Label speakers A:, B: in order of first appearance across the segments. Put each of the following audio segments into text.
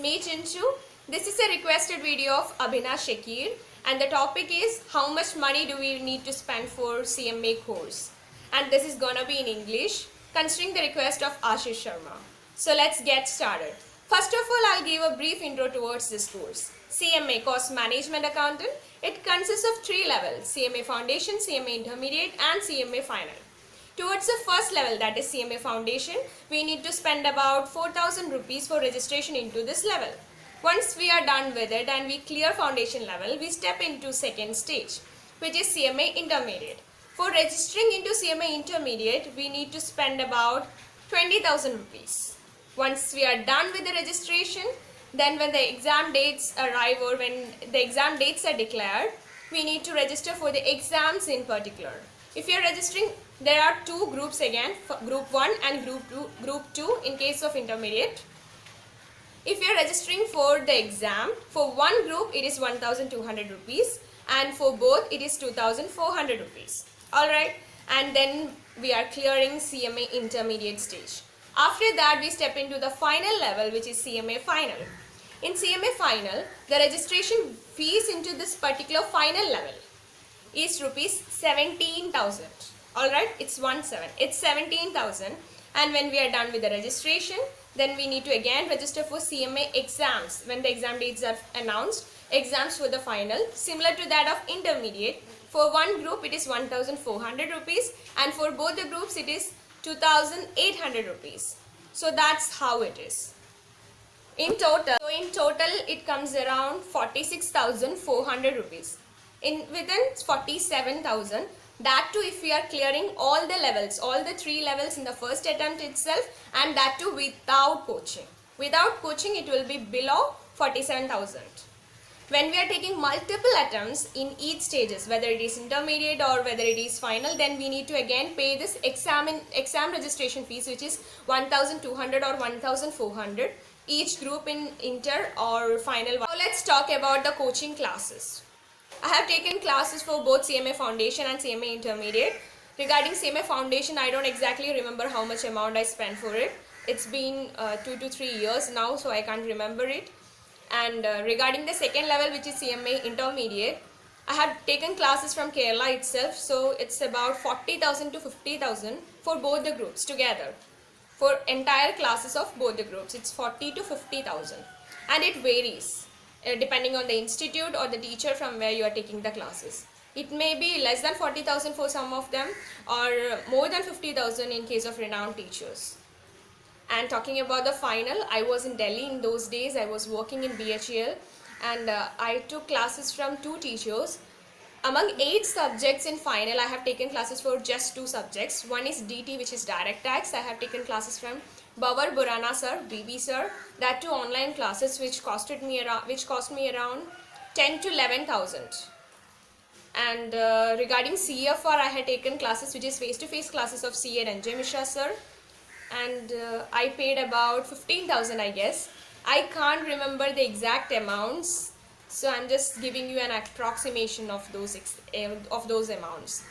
A: me Chinchu. This is a requested video of Abhina Shakir and the topic is how much money do we need to spend for CMA course, and this is gonna be in English considering the request of Ashish Sharma. So let's get started. First of all, I'll give a brief intro towards this course. CMA, Cost Management Accountant. It consists of 3 levels: CMA Foundation, CMA Intermediate and CMA Final. Towards the first level, that is CMA Foundation, we need to spend about 4,000 rupees for registration into this level. Once we are done with it and we clear foundation level, we step into second stage, which is CMA Intermediate. For registering into CMA Intermediate, we need to spend about 20,000 rupees. Once we are done with the registration, then when the exam dates arrive or when the exam dates are declared, we need to register for the exams in particular. If you are registering, there are 2 groups again, group 1 and group 2 in case of intermediate. If you are registering for the exam, for one group it is 1,200 rupees and for both it is 2,400 rupees. Alright, and then we are clearing CMA Intermediate stage. After that, we step into the final level, which is CMA Final. In CMA Final, the registration fees into this particular final level is rupees 17,000. Alright, it's 17,000, and when we are done with the registration, then we need to again register for CMA exams. When the exam dates are announced, exams for the final, similar to that of intermediate. For one group it is 1,400 rupees and for both the groups it is 2,800 rupees. So that's how it is. In total it comes around 46,400 rupees. Within 47,000, that too if we are clearing all the levels, all the 3 levels in the first attempt itself, and that too without coaching. Without coaching it will be below 47,000. When we are taking multiple attempts in each stages, whether it is intermediate or whether it is final, then we need to again pay this exam registration fees, which is 1,200 or 1,400 each group in inter or final. Now let's talk about the coaching classes. I have taken classes for both CMA Foundation and CMA Intermediate. Regarding CMA Foundation, I don't exactly remember how much amount I spent for it. It's been 2 to 3 years now, so I can't remember it. And regarding the second level, which is CMA Intermediate, I have taken classes from Kerala itself, so it's about 40,000 to 50,000 for both the groups together. For entire classes of both the groups, it's 40 to 50,000, and it varies depending on the institute or the teacher from where you are taking the classes. It may be less than 40,000 for some of them or more than 50,000 in case of renowned teachers. And talking about the final, I was in Delhi in those days. I was working in BHEL and I took classes from 2 teachers. Among 8 subjects in final, I have taken classes for just 2 subjects. One is DT, which is direct tax. I have taken classes from Bawar Burana sir, BB sir. That too online classes, which cost me around 10 to 11,000. And regarding CFR, I had taken classes which is face-to-face classes of CA Ranjay Mishra sir, and I paid about 15,000, I guess. I can't remember the exact amounts, so I'm just giving you an approximation of those amounts.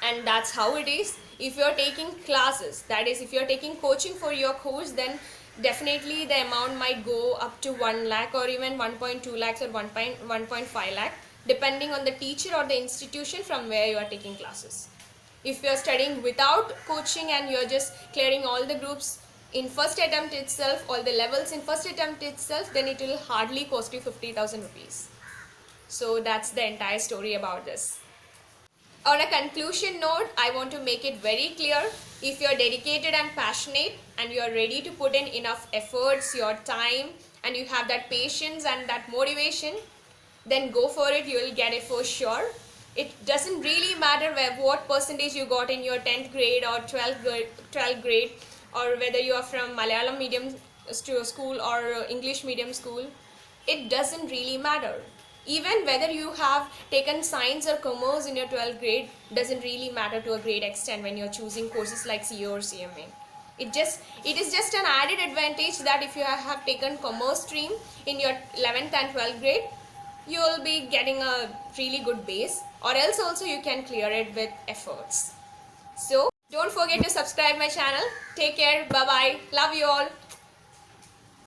A: And that's how it is. If you're taking classes, that is if you're taking coaching for your course, then definitely the amount might go up to 1 lakh or even 1.2 lakhs or 1.5 lakh, depending on the teacher or the institution from where you are taking classes. If you are studying without coaching and you are just clearing all the groups in first attempt itself, all the levels in first attempt itself, then it will hardly cost you 50,000 rupees. So that's the entire story about this. On a conclusion note, I want to make it very clear, if you are dedicated and passionate and you are ready to put in enough efforts, your time, and you have that patience and that motivation, then go for it. You will get it for sure. It doesn't really matter what percentage you got in your 10th grade or 12th grade, or whether you are from Malayalam medium school or English medium school. It doesn't really matter. Even whether you have taken science or commerce in your 12th grade doesn't really matter to a great extent when you're choosing courses like CA or CMA. It is just an added advantage that if you have taken commerce stream in your 11th and 12th grade, you will be getting a really good base, or else also you can clear it with efforts. So don't forget to subscribe my channel. Take care. Bye bye. Love you all.